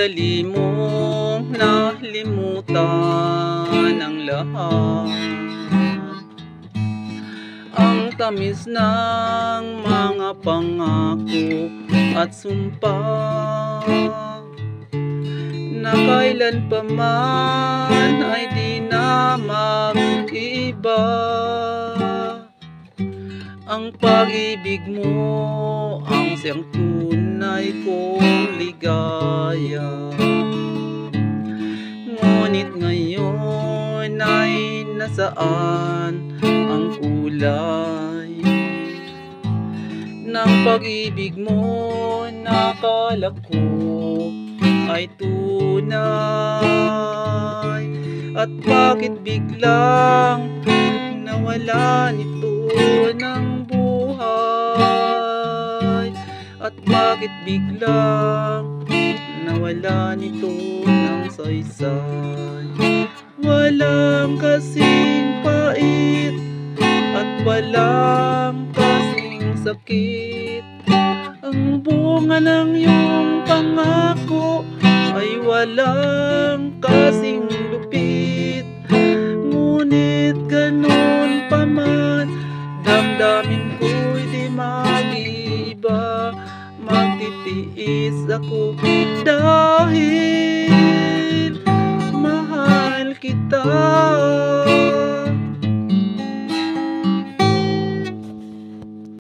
madali mong nalimutan ang lahat. Ang tamis ng mga pangako at sumpa na kailan pa man ay di na mag-iiba. Ang pag-ibig mo ang siyang tunay kong ligaya. Ngunit ngayon ay nasaan ang kulay ng pag-ibig mo na akala ko ay tunay? At bakit biglang nawala nito ng buhay? At bakit biglang nawala nito ng saysay? Walang kasing pait at walang kasing sakit. Ang bunga ng iyong pangako ay walang kasing lupit. Ngunit ganun pa man, damdamin ko'y di mag-iiba. Magtitiis ako dahil mahal kita.